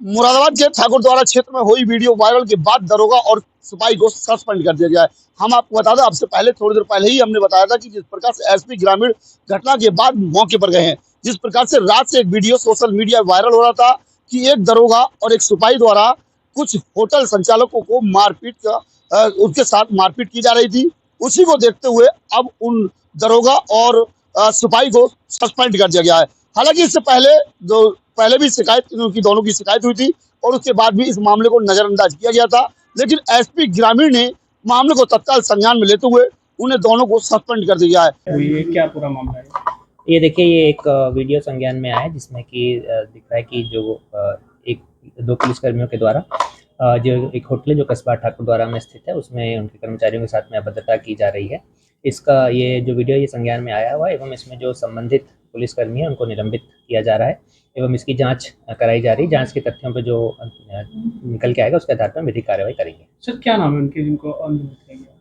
मुरादाबाद के ठाकुरद्वारा क्षेत्र में हुई वीडियो वायरल के बाद दरोगा और सिपाही को सस्पेंड कर दिया गया है। हम आपको बता दें, आपसे पहले थोड़ी देर पहले ही हमने बताया था कि जिस प्रकार से एसपी ग्रामीण घटना के बाद मौके पर गए हैं, जिस प्रकार से रात से एक वीडियो सोशल मीडिया वायरल हो रहा था कि एक दरोगा और एक सिपाही द्वारा कुछ होटल संचालकों को उनके साथ मारपीट की जा रही थी। उसी को देखते हुए अब उन दरोगा और सिपाही को सस्पेंड कर दिया गया है। हालांकि इससे पहले भी शिकायत उनकी दोनों की शिकायत हुई थी और उसके बाद भी इस मामले को नजरअंदाज किया गया था, लेकिन एसपी ग्रामीण ने मामले को तत्काल संज्ञान में लेते हुए उन्हें दोनों को सस्पेंड कर दिया है। ये क्या पूरा मामला है? ये देखिए, ये एक वीडियो संज्ञान में आया है जिसमें कि दिख रहा है कि जो एक दो पुलिसकर्मियों के द्वारा जो एक होटल है जो कस्बा ठाकुरद्वारा में स्थित है उसमें उनके कर्मचारियों के साथ में अभद्रता की जा रही है। इसका ये जो वीडियो ये संज्ञान में आया हुआ है एवं इसमें जो संबंधित पुलिसकर्मी है उनको निलंबित किया जा रहा है एवं इसकी जांच कराई जा रही है। जांच के तथ्यों पर जो निकल के आएगा उसके आधार पर विधिक कार्रवाई करेंगे। सर क्या नाम है उनके जिनको निलंबित किया गया?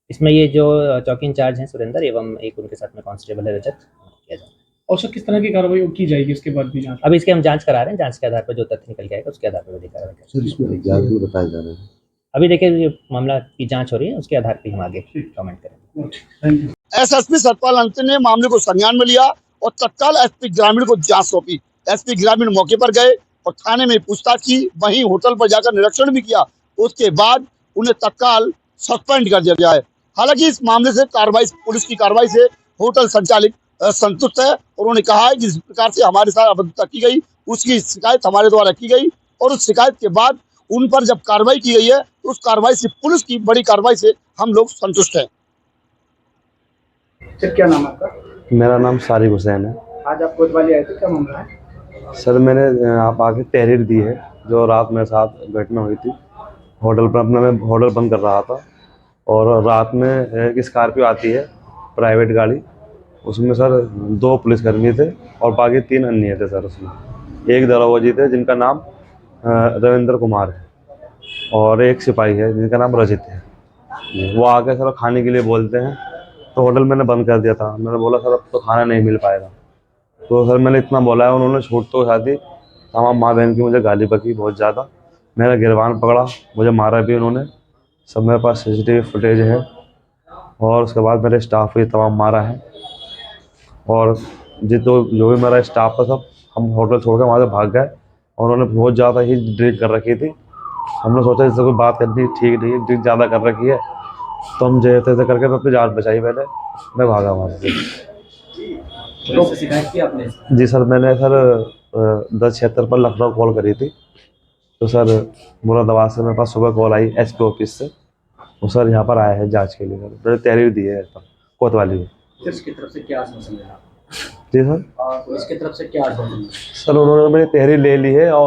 इसमें ये जो चौकी इंचार्ज हैं सुरेंद्र एवं एक उनके साथ में कांस्टेबल है रजत किया जाएगा। और सर किस तरह की कार्रवाई की जाएगी इसके बाद भी जांच? अभी इसके हम जांच करा रहे हैं, जांच के आधार पर जो तथ्य निकल के आएगा उसके आधार पर विधिक कार्रवाई करेंगे। सर इसमें जांच भी बताए जा रहे हैं। अभी देखिए, ये मामला की जांच हो रही है, उसके आधार पर हम आगे कमेंट करेंगे। Thank you. एसएसपी सतपाल अंत ने मामले को संज्ञान में लिया और तत्काल एसपी ग्रामीण को जांच सौंपी। एसपी ग्रामीण मौके पर गए और थाने में पूछताछ की, वहीं होटल पर जाकर निरीक्षण भी किया। उसके बाद उन्हें तत्काल सस्पेंड कर दिया गया है। हालांकि इस मामले से पुलिस की कार्रवाई से होटल संचालक संतुष्ट है। उन्होंने कहा है कि जिस प्रकार से हमारे साथ अभद्रता की गई उसकी शिकायत हमारे द्वारा की गई और उस शिकायत के बाद उन पर जब कार्रवाई की गई है तो उस कार्रवाई से, पुलिस की बड़ी कार्रवाई से हम लोग संतुष्ट हैं। सर क्या नाम है आपका? मेरा नाम सारिक हुसैन है। आज आप कोतवाली आए थे, क्या मामला है? सर मैंने आप आके तहरीर दी है जो रात मेरे साथ घटना हुई थी। होटल पर मैं होटल बंद कर रहा था और रात में एक स्कॉर्पियो आती है प्राइवेट गाड़ी, उसमें सर 2 पुलिसकर्मी थे और बाकी 3 अन्य थे सर। उसमें एक दरोगा जी थे जिनका नाम रविंद्र कुमार है और एक सिपाही है जिनका नाम रजित है। वो आके सर खाने के लिए बोलते हैं तो होटल मैंने बंद कर दिया था। मैंने बोला सर अब तो खाना नहीं मिल पाएगा। तो सर मैंने इतना बोला है, उन्होंने छूट तो साथ ही तमाम माँ बहन की मुझे गाली बकी बहुत ज़्यादा। मेरा गिरबान पकड़ा, मुझे मारा भी उन्होंने। सब मेरे पास सीसीटीवी फुटेज है और उसके बाद मेरे स्टाफ को तमाम मारा है और जो भी मेरा स्टाफ था सब हम होटल छोड़ कर वहाँ से भाग गए और उन्होंने बहुत ज़्यादा ही ड्रिंक कर रखी थी। हमने सोचा इससे कोई बात करनी ठीक नहीं है, ड्रिंक ज़्यादा कर रखी है, तो हम जैसे करके मैं अपनी जान बचाई। पहले मैं भागा वहाँ से। तो शिकायत की आपने? जी सर, मैंने सर 1076 पर लखनऊ कॉल करी थी। तो सर मुरादाबाद से मेरे पास सुबह कॉल आई एसपी ऑफिस से। वो सर यहाँ पर आया है जांच के लिए। सर मैंने तहरीर दी है कोतवाली में। पुलिस की तरफ से क्या आश्वासन मिला? जी सर, पुलिस की तरफ से क्या आश्वासन मिला? सर उन्होंने मेरी तहरीर ले ली है और